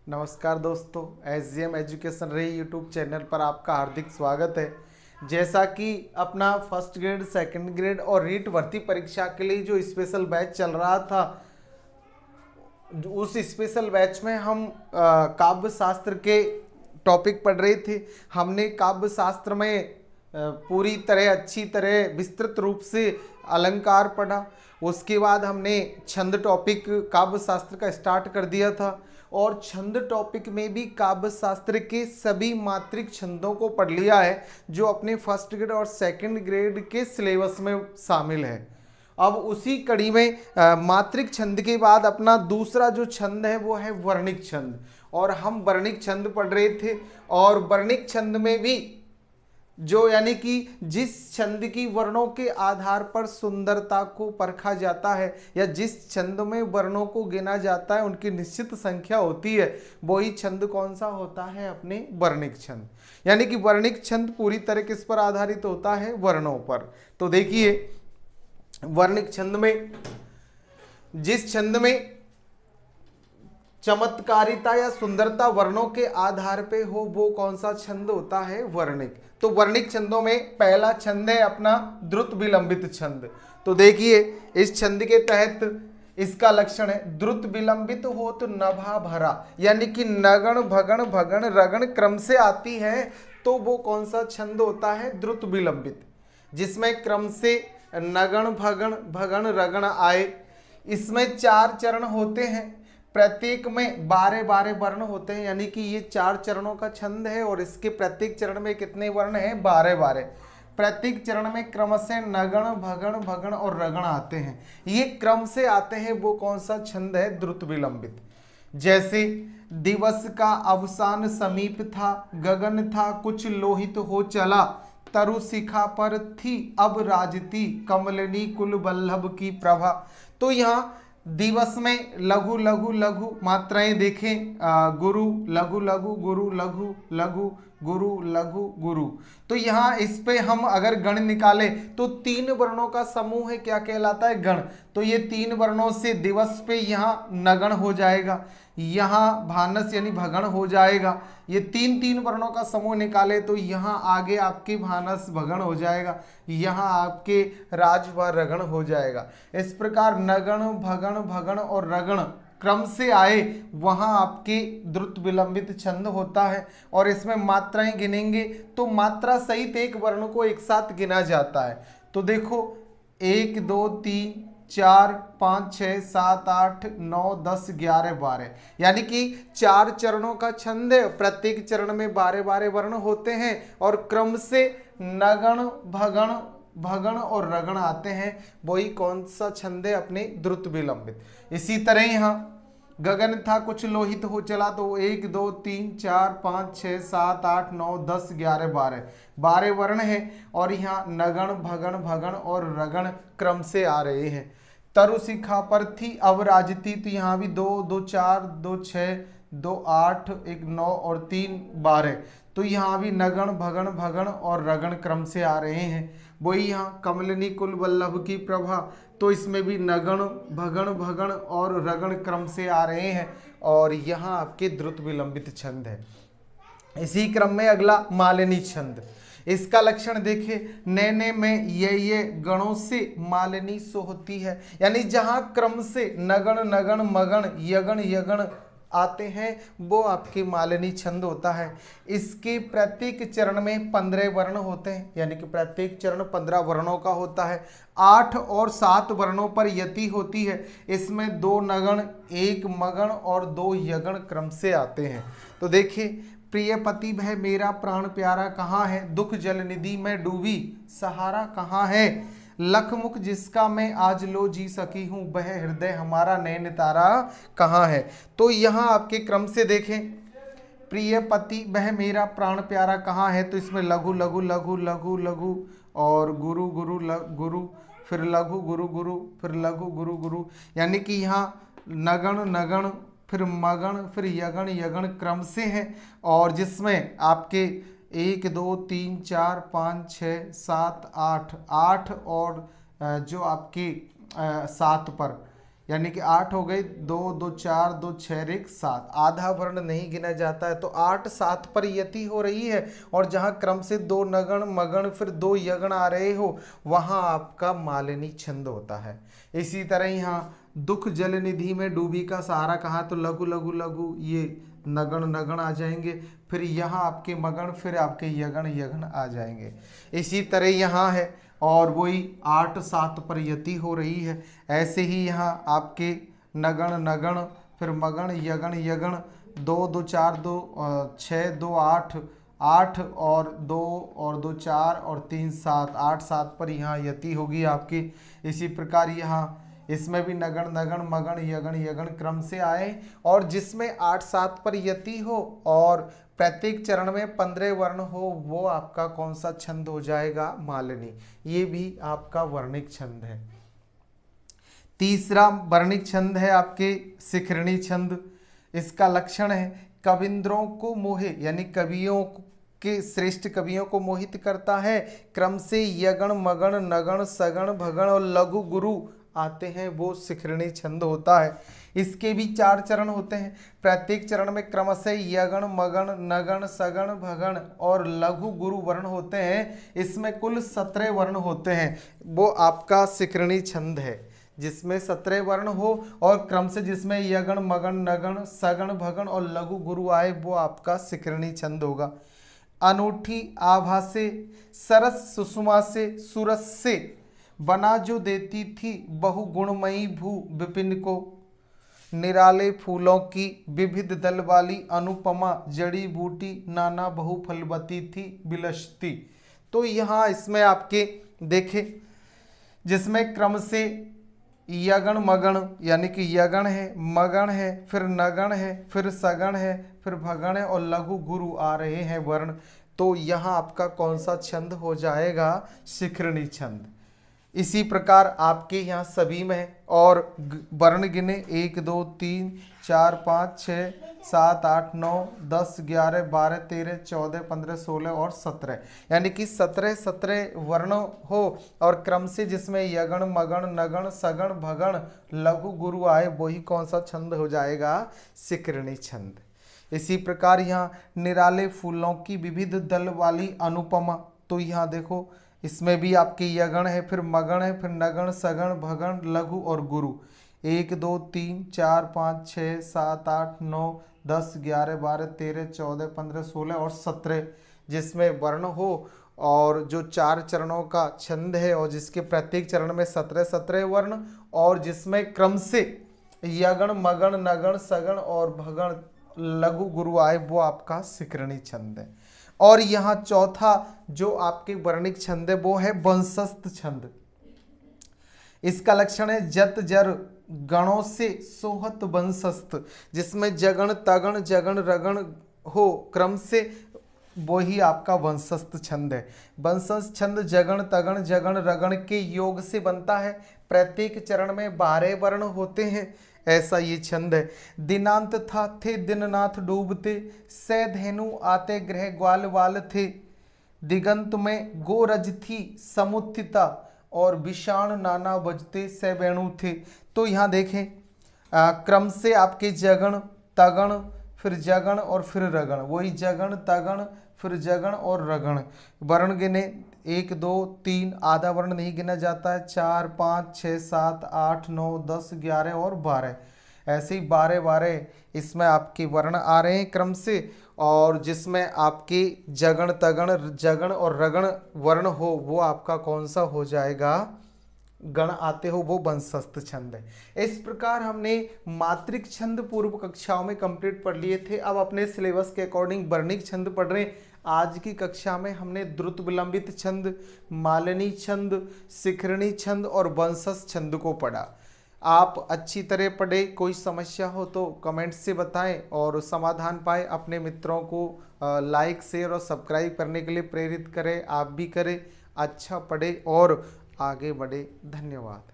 नमस्कार दोस्तों, SGM education रही यूट्यूब चैनल पर आपका हार्दिक स्वागत है। जैसा कि अपना फर्स्ट ग्रेड, सेकंड ग्रेड और रीट भर्ती परीक्षा के लिए जो स्पेशल बैच चल रहा था, उस स्पेशल बैच में हम काव्य शास्त्र के टॉपिक पढ़ रहे थे। हमने काव्य शास्त्र में पूरी तरह अच्छी तरह विस्तृत रूप से अलंकार पढ़ा। उसके बाद हमने छंद टॉपिक काव्य शास्त्र का स्टार्ट कर दिया था और छंद टॉपिक में भी काव्य शास्त्र के सभी मात्रिक छंदों को पढ़ लिया है जो अपने फर्स्ट ग्रेड और सेकंड ग्रेड के सिलेबस में शामिल है। अब उसी कड़ी में मात्रिक छंद के बाद अपना दूसरा जो छंद है वो है वर्णिक छंद, और हम वर्णिक छंद पढ़ रहे थे। और वर्णिक छंद में भी जो यानी कि जिस छंद की वर्णों के आधार पर सुंदरता को परखा जाता है या जिस छंद में वर्णों को गिना जाता है उनकी निश्चित संख्या होती है, वही छंद कौन सा होता है? अपने वर्णिक छंद। यानी कि वर्णिक छंद पूरी तरह किस पर आधारित होता है? वर्णों पर। तो देखिए, वर्णिक छंद में जिस छंद में चमत्कारिता या सुंदरता वर्णों के आधार पे हो वो कौन सा छंद होता है? वर्णिक। तो वर्णिक छंदों में पहला छंद है अपना द्रुत विलंबित छंद। तो देखिए, इस छंद के तहत इसका लक्षण है द्रुत विलंबित हो तो नभा भरा, यानी कि नगण भगण भगण रगण क्रम से आती है, तो वो कौन सा छंद होता है? द्रुत विलंबित, जिसमें क्रम से नगण भगण भगण रगण आए। इसमें 4 चरण होते हैं, प्रत्येक में 12 वर्ण होते हैं, यानी कि ये 4 चरणों का छंद है और इसके प्रत्येक चरण में कितने वर्ण हैं? 12। प्रत्येक चरण में क्रम से नगण भगण भगण और रगण आते हैं। ये क्रम से आते हैं, वो कौन सा छंद है? द्रुत विलंबित। जैसे दिवस का अवसान समीप था, गगन था कुछ लोहित हो चला, तरु शिखा पर थी अब राजती, कमलनी कुल वल्लभ की प्रभा। तो यहाँ दिवस में लघु लघु लघु मात्राएं देखें, गुरु लघु लघु गुरु लघु लघु गुरु लघु गुरु। तो यहाँ इस पे हम अगर गण निकालें तो 3 वर्णों का समूह है, क्या कहलाता है? गण। तो ये 3 वर्णों से दिवस पे यहाँ नगण हो जाएगा, यहाँ भानस यानी भगण हो जाएगा। ये 3 वर्णों का समूह निकाले तो यहाँ आगे आपके भानस भगण हो जाएगा, यहाँ आपके राज व रगण हो जाएगा। इस प्रकार नगण भगण भगण और रगण क्रम से आए वहां आपके द्रुत विलंबित छंद होता है। और इसमें मात्राएं गिनेंगे तो मात्रा सहित एक वर्ण को एक साथ गिना जाता है। तो देखो 1 2 3 4 5 6 7 8 9 10 11 12, यानी कि 4 चरणों का छंद है। प्रत्येक चरण में 12 वर्ण होते हैं और क्रम से नगण भगण भगण और रगण आते हैं। वही कौन सा छंद है? अपने द्रुत विलंबित। इसी तरह यहाँ गगन था कुछ लोहित हो चला, तो 1 2 3 4 5 6 7 8 9 10 11 12 वर्ण है और यहाँ नगण भगण भगण और रगण क्रम से आ रहे हैं। तरु शिखा पर थी अब राजती, तो यहाँ भी 2 2 4 2 6 2 8 1 9 और 3 12। तो यहाँ भी नगण भगण भगण और रगण क्रम से आ रहे हैं। वही यहाँ कमलनी कुल वल्लभ की प्रभा, तो इसमें भी नगण भगण भगण और रगण क्रम से आ रहे हैं और यहाँ आपके द्रुत विलंबित छंद है। इसी क्रम में अगला मालिनी छंद। इसका लक्षण देखिए, नैने में ये गणों से मालिनी सोहती है, यानी जहां क्रम से नगण नगण मगण यगण यगण आते हैं वो आपके मालिनी छंद होता है। इसके प्रत्येक चरण में 15 वर्ण होते हैं, यानी कि प्रत्येक चरण 15 वर्णों का होता है। 8 और 7 वर्णों पर यति होती है। इसमें 2 नगण 1 मगण और 2 यगण क्रम से आते हैं। तो देखिए, प्रिय पति भय मेरा प्राण प्यारा कहाँ है, दुख जल निधि में डूबी सहारा कहाँ है, लखमुख जिसका मैं आज लो जी सकी हूँ, वह हृदय हमारा नैन तारा कहाँ है। तो यहाँ आपके क्रम से देखें, प्रिय पति वह मेरा प्राण प्यारा कहाँ है, तो इसमें लघु लघु लघु लघु लघु और गुरु गुरु गुरु, फिर लघु गुरु गुरु, फिर लघु गुरु गुरु, यानी कि यहाँ नगण नगण फिर मगण फिर यगण यगण क्रम से है। और जिसमें आपके 1 2 3 4 5 6 7 8 8 और जो आपके 7 पर यानी कि 8 हो गई, 2 2 4 2 6 1 7, आधा वर्ण नहीं गिना जाता है, तो 8 7 पर यति हो रही है। और जहां क्रम से 2 नगण मगण फिर 2 यगण आ रहे हो वहां आपका मालिनी छंद होता है। इसी तरह यहाँ दुख जल निधि में डूबी का सहारा कहा, तो लघु लघु लघु ये नगण नगण आ जाएंगे, फिर यहाँ आपके मगण फिर आपके यगण यगण आ जाएंगे। इसी तरह यहाँ है और वही 8 7 पर यति हो रही है। ऐसे ही यहाँ आपके नगण नगण फिर मगण यगण यगण 2 2 4 2 6 2 8 8 और 2 और 2 4 और 3 7, 8 7 पर यहाँ यति होगी आपकी। इसी प्रकार यहाँ इसमें भी नगण नगण मगण यगण यगण क्रम से आए, और जिसमें 8 7 पर यति हो और प्रत्येक चरण में 15 वर्ण हो वो आपका कौन सा छंद हो जाएगा? मालिनी। ये भी आपका वर्णिक छंद है। तीसरा वर्णिक छंद है आपके शिखरणी छंद। इसका लक्षण है कविंद्रों को मोहे, यानी कवियों के श्रेष्ठ कवियों को मोहित करता है। क्रम से यगण मगण नगण सगण भगण और लघु गुरु आते हैं, वो शिखरणी छंद होता है। इसके भी 4 चरण होते हैं, प्रत्येक चरण में क्रमशः यगण मगण नगण सगण भगण और लघु गुरु वर्ण होते हैं। इसमें कुल 17 वर्ण होते हैं, वो आपका शिखरणी छंद है, जिसमें 17 वर्ण हो और क्रम से जिसमें यगण मगण नगण सगण भगण और लघु गुरु आए वो आपका शिखरणी छंद होगा। अनूठी आभा से सरस सुषमा से सुरस से बना जो देती थी बहुगुणमयी भू विपिन को, निराले फूलों की विविध दल वाली अनुपमा जड़ी बूटी नाना बहुफलवती थी बिलशती। तो यहाँ इसमें आपके देखे जिसमें क्रम से यगण मगण, यानी कि यगण है मगण है फिर नगण है फिर सगण है फिर भगण है और लघु गुरु आ रहे हैं वर्ण, तो यहाँ आपका कौन सा छंद हो जाएगा? शिखरणी छंद। इसी प्रकार आपके यहाँ सभी में है और वर्ण गिने 1 2 3 4 5 6 7 8 9 10 11 12 13 14 15 16 और 17, यानी कि 17 वर्ण हो और क्रम से जिसमें यगण मगण नगण सगण भगण लघु गुरु आए वही कौन सा छंद हो जाएगा? शिखरणी छंद। इसी प्रकार यहाँ निराले फूलों की विविध दल वाली अनुपमा, तो यहाँ देखो इसमें भी आपके यगण है फिर मगण है फिर नगण सगण भगण लघु और गुरु। 1 2 3 4 5 6 7 8 9 10 11 12 13 14 15 16 और 17 जिसमें वर्ण हो और जो 4 चरणों का छंद है और जिसके प्रत्येक चरण में 17 वर्ण और जिसमें क्रम से यगण मगण नगण सगण और भगण लघु गुरु आए वो आपका शिखरणी छंद है। और यहाँ चौथा जो आपके वर्णिक छंद है वो है वंशस्थ छंद। इसका लक्षण है जत जर गणों से सोहत वंशस्थ, जिसमें जगण तगण जगण रगण हो क्रम से वही आपका वंशस्थ छंद है। वंशस्थ छंद जगण तगण जगण रगण के योग से बनता है। प्रत्येक चरण में 12 वर्ण होते हैं, ऐसा ये छंद है। दिनांत था थे दिननाथ डूबते, सै धेनु आते ग्रह ग्वाल वाल थे, दिगंत में गोरज थी समुत्थिता और विषाण नाना बजते सै वेणु थे। तो यहाँ देखें क्रम से आपके जगण तगण फिर जगण और फिर रगण, वही जगण तगण फिर जगण और रगण। वर्ण गिने 1 2 3, आधा वर्ण नहीं गिना जाता है, 4 5 6 7 8 9 10 11 और 12, ऐसे ही 12 इसमें आपके वर्ण आ रहे हैं क्रम से, और जिसमें आपके जगण तगण जगण और रगण वर्ण हो वो आपका कौन सा हो जाएगा? गण आते हो वो वंशस्थ छंद है। इस प्रकार हमने मात्रिक छंद पूर्व कक्षाओं में कंप्लीट पढ़ लिए थे। अब अपने सिलेबस के अकॉर्डिंग वर्णिक छंद पढ़ रहे हैं। आज की कक्षा में हमने द्रुत विलंबित छंद, मालिनी छंद, शिखरणी छंद और वंशस्थ छंद को पढ़ा। आप अच्छी तरह पढ़े, कोई समस्या हो तो कमेंट से बताएं और समाधान पाए। अपने मित्रों को लाइक शेयर और सब्सक्राइब करने के लिए प्रेरित करें, आप भी करें। अच्छा पढ़े और आगे बढ़े। धन्यवाद।